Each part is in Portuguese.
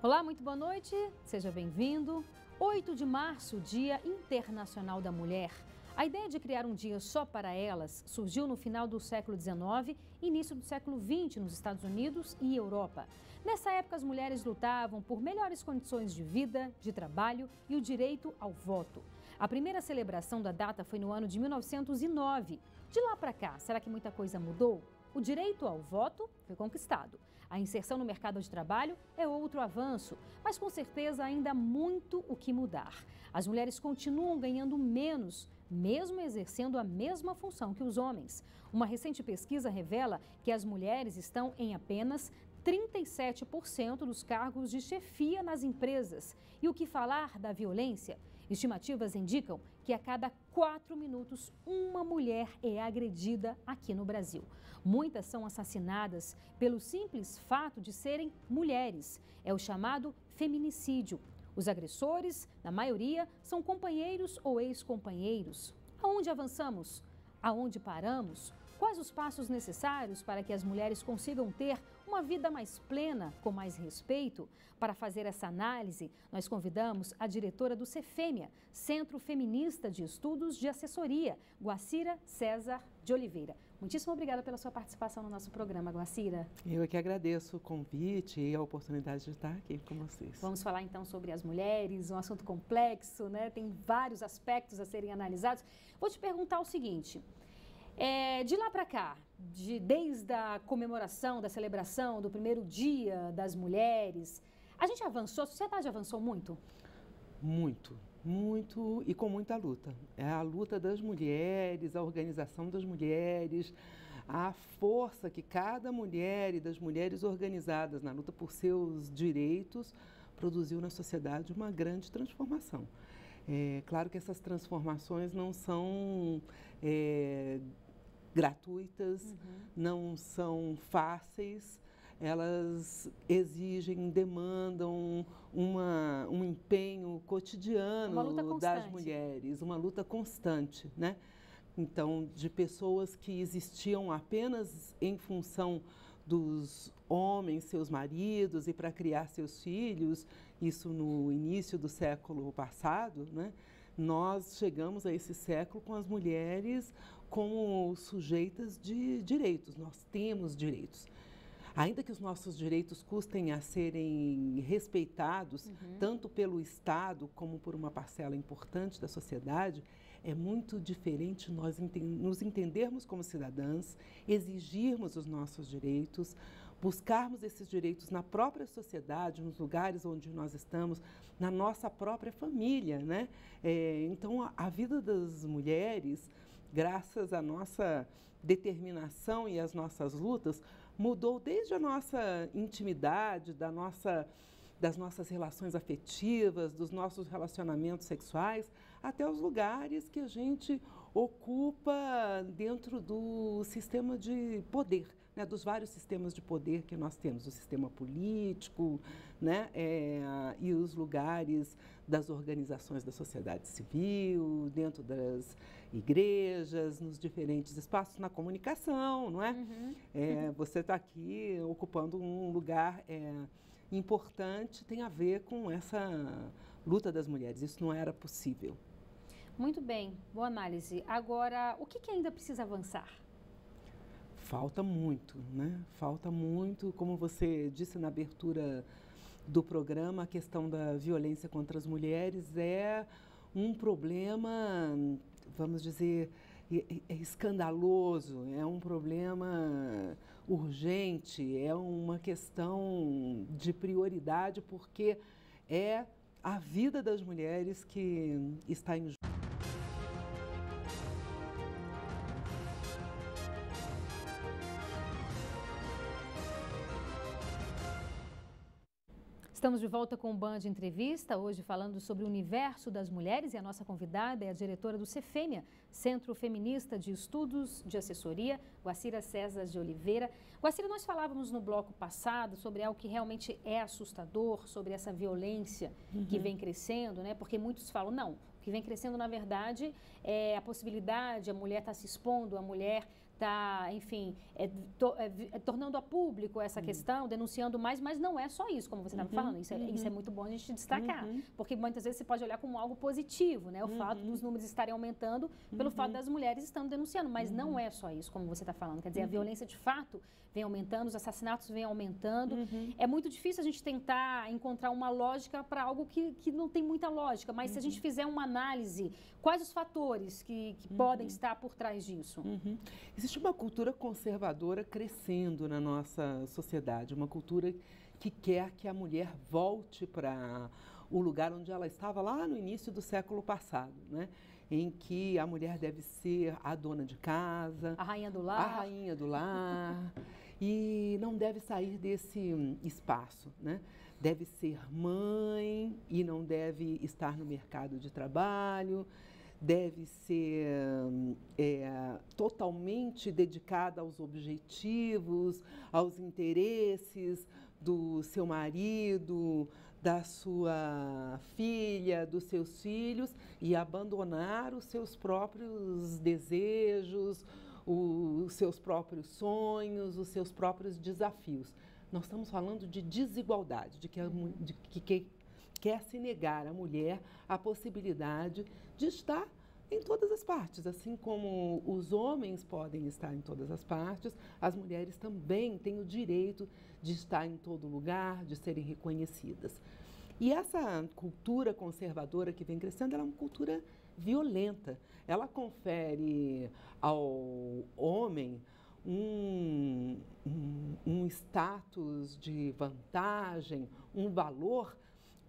Olá, muito boa noite, seja bem-vindo. 8 de março, Dia Internacional da Mulher. A ideia de criar um dia só para elas surgiu no final do século XIX e início do século XX nos Estados Unidos e Europa. Nessa época, as mulheres lutavam por melhores condições de vida, de trabalho e o direito ao voto. A primeira celebração da data foi no ano de 1909. De lá para cá, será que muita coisa mudou? O direito ao voto foi conquistado. A inserção no mercado de trabalho é outro avanço, mas com certeza ainda há muito o que mudar. As mulheres continuam ganhando menos, mesmo exercendo a mesma função que os homens. Uma recente pesquisa revela que as mulheres estão em apenas 37% dos cargos de chefia nas empresas. E o que falar da violência? Estimativas indicam que a cada 4 minutos uma mulher é agredida aqui no Brasil. Muitas são assassinadas pelo simples fato de serem mulheres. É o chamado feminicídio. Os agressores, na maioria, são companheiros ou ex-companheiros. Aonde avançamos? Aonde paramos? Quais os passos necessários para que as mulheres consigam ter uma vida mais plena, com mais respeito? Para fazer essa análise, nós convidamos a diretora do Cefêmea, Centro Feminista de Estudos de Assessoria, Guacira César de Oliveira. Muitíssimo obrigada pela sua participação no nosso programa, Guacira. Eu é que agradeço o convite e a oportunidade de estar aqui com vocês. Vamos falar então sobre as mulheres, um assunto complexo, né? Tem vários aspectos a serem analisados. Vou te perguntar o seguinte... de lá para cá, desde a comemoração, da celebração do primeiro dia das mulheres, a gente avançou, a sociedade avançou muito? Muito, muito e com muita luta. É a luta das mulheres, a organização das mulheres, a força que cada mulher e das mulheres organizadas na luta por seus direitos produziu na sociedade uma grande transformação. É claro que essas transformações não são gratuitas, não são fáceis, elas exigem, demandam um empenho cotidiano das mulheres, uma luta constante, né? Então, de pessoas que existiam apenas em função dos homens, seus maridos, e para criar seus filhos, isso no início do século passado, né? Nós chegamos a esse século com as mulheres como sujeitas de direitos, nós temos direitos. Ainda que os nossos direitos custem a serem respeitados, tanto pelo Estado como por uma parcela importante da sociedade, é muito diferente nós nos entendermos como cidadãs, exigirmos os nossos direitos, buscarmos esses direitos na própria sociedade, nos lugares onde nós estamos, na nossa própria família, né? Então, a vida das mulheres, graças à nossa determinação e às nossas lutas, mudou desde a nossa intimidade, das nossas relações afetivas, dos nossos relacionamentos sexuais, até os lugares que a gente ocupa dentro do sistema de poder, né, dos vários sistemas de poder que nós temos, o sistema político, né, e os lugares das organizações da sociedade civil, dentro das igrejas, nos diferentes espaços, na comunicação, não é? Você está aqui ocupando um lugar importante, tem a ver com essa luta das mulheres. Isso não era possível. Muito bem, boa análise. Agora, o que ainda precisa avançar? Falta muito, né? Falta muito, como você disse na abertura do programa, a questão da violência contra as mulheres é um problema, vamos dizer, escandaloso, é um problema urgente, é uma questão de prioridade, porque é a vida das mulheres que está em jogo. Estamos de volta com o Band Entrevista, hoje falando sobre o universo das mulheres, e a nossa convidada é a diretora do Cefêmea, Centro Feminista de Estudos de Assessoria, Guacira César de Oliveira. Guacira, nós falávamos no bloco passado sobre algo que realmente é assustador, sobre essa violência que vem crescendo, né? Porque muitos falam, não, o que vem crescendo, na verdade, é a possibilidade, a mulher está se expondo, a mulher está, enfim, tornando a público essa questão, denunciando mais, mas não é só isso, como você estava falando. Isso é muito bom a gente destacar, porque muitas vezes você pode olhar como algo positivo, né? O fato dos números estarem aumentando pelo fato das mulheres estando denunciando, mas não é só isso, como você está falando. Quer dizer, a violência de fato vem aumentando, os assassinatos vêm aumentando. É muito difícil a gente tentar encontrar uma lógica para algo que não tem muita lógica, mas se a gente fizer uma análise, quais os fatores que podem estar por trás disso? Existe uma cultura conservadora crescendo na nossa sociedade, uma cultura que quer que a mulher volte para o lugar onde ela estava lá no início do século passado, né? Em que a mulher deve ser a dona de casa, a rainha do lar, e não deve sair desse espaço, né? Deve ser mãe e não deve estar no mercado de trabalho, deve ser totalmente dedicada aos objetivos, aos interesses do seu marido, da sua filha, dos seus filhos e abandonar os seus próprios desejos, os seus próprios sonhos, os seus próprios desafios. Nós estamos falando de desigualdade, de que quer se negar à mulher a possibilidade de estar em todas as partes. Assim como os homens podem estar em todas as partes, as mulheres também têm o direito de estar em todo lugar, de serem reconhecidas. E essa cultura conservadora que vem crescendo, ela é uma cultura violenta. Ela confere ao homem um status de vantagem, um valor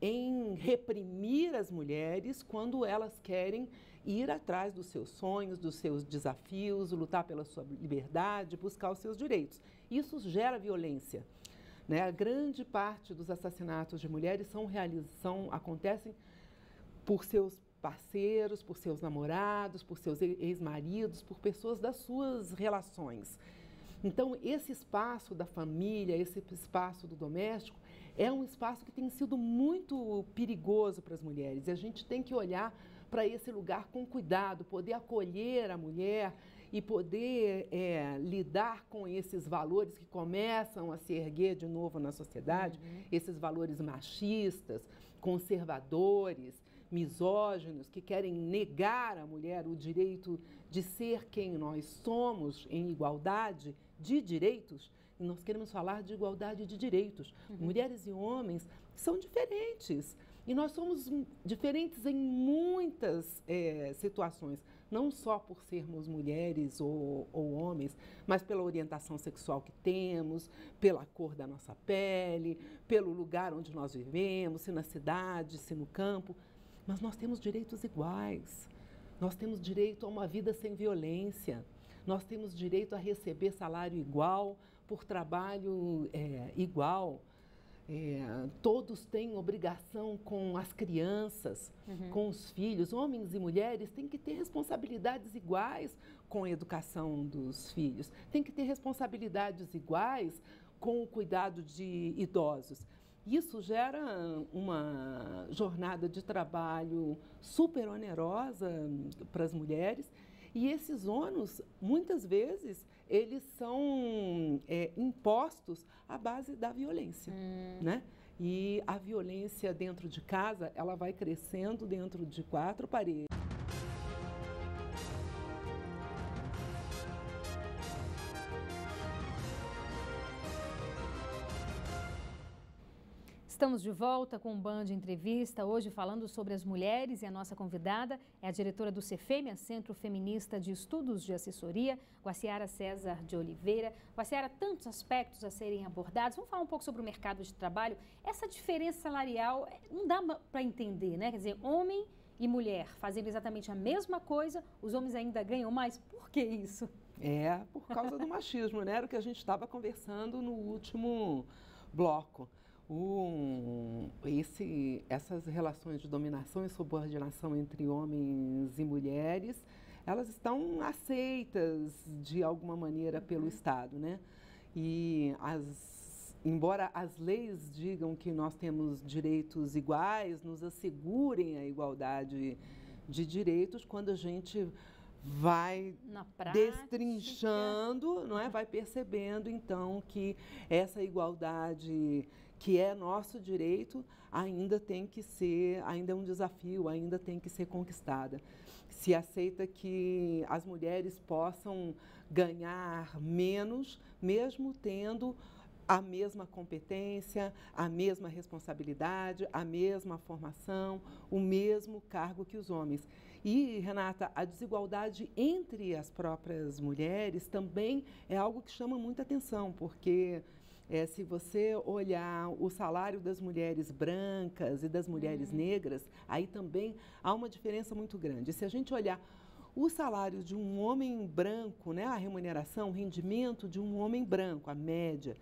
em reprimir as mulheres quando elas querem ir atrás dos seus sonhos, dos seus desafios, lutar pela sua liberdade, buscar os seus direitos. Isso gera violência, né? A grande parte dos assassinatos de mulheres acontecem por seus parceiros, por seus namorados, por seus ex-maridos, por pessoas das suas relações. Então, esse espaço da família, esse espaço do doméstico, é um espaço que tem sido muito perigoso para as mulheres. E a gente tem que olhar para esse lugar com cuidado, poder acolher a mulher e poder lidar com esses valores que começam a se erguer de novo na sociedade, esses valores machistas, conservadores, misóginos, que querem negar à mulher o direito de ser quem nós somos em igualdade de direitos. E nós queremos falar de igualdade de direitos. Mulheres e homens são diferentes. E nós somos diferentes em muitas situações, não só por sermos mulheres ou homens, mas pela orientação sexual que temos, pela cor da nossa pele, pelo lugar onde nós vivemos, se na cidade, se no campo. Mas nós temos direitos iguais. Nós temos direito a uma vida sem violência. Nós temos direito a receber salário igual, por trabalho igual. Todos têm obrigação com as crianças, com os filhos. Homens e mulheres têm que ter responsabilidades iguais com a educação dos filhos. Têm que ter responsabilidades iguais com o cuidado de idosos. Isso gera uma jornada de trabalho super onerosa para as mulheres. E esses ônus, muitas vezes, eles são impostos à base da violência, né? E a violência dentro de casa, ela vai crescendo dentro de 4 paredes. Estamos de volta com o Band Entrevista, hoje falando sobre as mulheres, e a nossa convidada é a diretora do CEFEMIA, Centro Feminista de Estudos de Assessoria, Guaciara César de Oliveira. Guaciara, tantos aspectos a serem abordados. Vamos falar um pouco sobre o mercado de trabalho. Essa diferença salarial não dá para entender, né? Quer dizer, homem e mulher fazendo exatamente a mesma coisa, os homens ainda ganham mais. Por que isso? Por causa do machismo, né? Era o que a gente estava conversando no último bloco. Essas relações de dominação e subordinação entre homens e mulheres, elas estão aceitas de alguma maneira pelo Estado, né? E embora as leis digam que nós temos direitos iguais, nos assegurem a igualdade de direitos, quando a gente vai destrinchando, não é? Vai percebendo, então, que essa igualdade, que é nosso direito, ainda é um desafio, ainda tem que ser conquistada. Se aceita que as mulheres possam ganhar menos, mesmo tendo a mesma competência, a mesma responsabilidade, a mesma formação, o mesmo cargo que os homens. E, Renata, a desigualdade entre as próprias mulheres também é algo que chama muita atenção, porque se você olhar o salário das mulheres brancas e das mulheres negras, aí também há uma diferença muito grande. Se a gente olhar o salário de um homem branco, né, a remuneração, o rendimento de um homem branco, a média,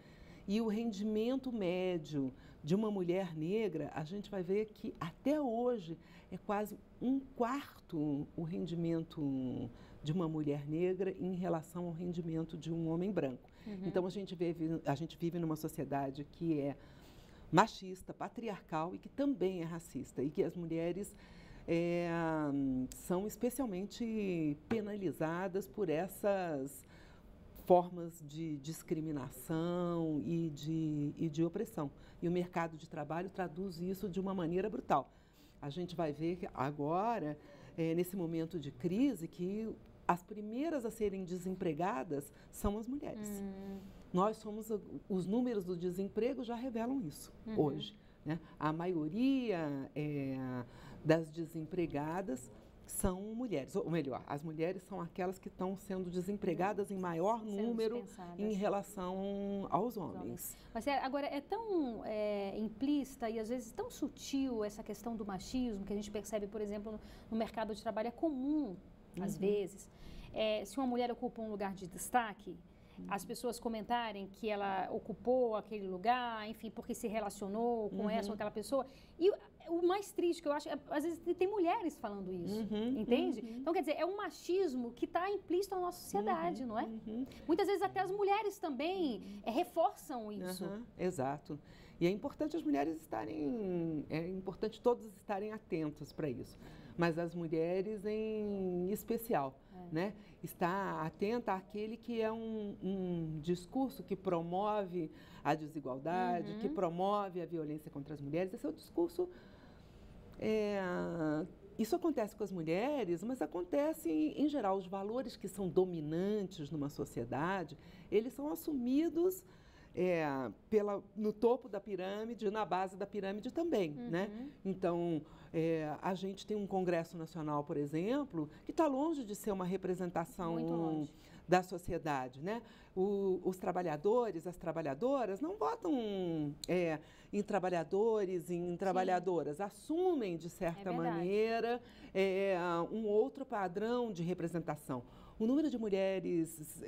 e o rendimento médio de uma mulher negra, a gente vai ver que até hoje é quase 1/4 o rendimento de uma mulher negra em relação ao rendimento de um homem branco. Então a gente vive numa sociedade que é machista, patriarcal e que também é racista, e que as mulheres são especialmente penalizadas por essas formas de discriminação e de opressão. E o mercado de trabalho traduz isso de uma maneira brutal. A gente vai ver que agora, nesse momento de crise, que as primeiras a serem desempregadas são as mulheres. Os números do desemprego já revelam isso hoje, né? A maioria das desempregadas são mulheres, ou melhor, as mulheres são aquelas que estão sendo desempregadas em maior número em relação aos homens. Mas agora é tão implícita e às vezes tão sutil essa questão do machismo que a gente percebe, por exemplo, no mercado de trabalho. É comum, às vezes, se uma mulher ocupa um lugar de destaque, as pessoas comentarem que ela ocupou aquele lugar, enfim, porque se relacionou com essa ou aquela pessoa. E o mais triste que eu acho, às vezes tem mulheres falando isso, entende? Então, quer dizer, é um machismo que está implícito na nossa sociedade, não é? Muitas vezes até as mulheres também reforçam isso. Exato. E é importante as mulheres é importante todos estarem atentos para isso. Mas as mulheres em especial, né? Está atenta àquele que é um discurso que promove a desigualdade, que promove a violência contra as mulheres. Esse é o discurso. Isso acontece com as mulheres, mas acontece em geral. Os valores que são dominantes numa sociedade, eles são assumidos no topo da pirâmide e na base da pirâmide também, né? Então, a gente tem um Congresso Nacional, por exemplo, que está longe de ser uma representação da sociedade, né? Os trabalhadores, as trabalhadoras não votam em trabalhadores, em trabalhadoras, assumem, de certa maneira, um outro padrão de representação. O número de mulheres,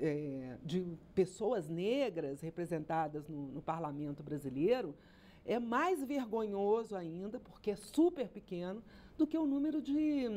de pessoas negras representadas no parlamento brasileiro é mais vergonhoso ainda, porque é super pequeno, do que o número de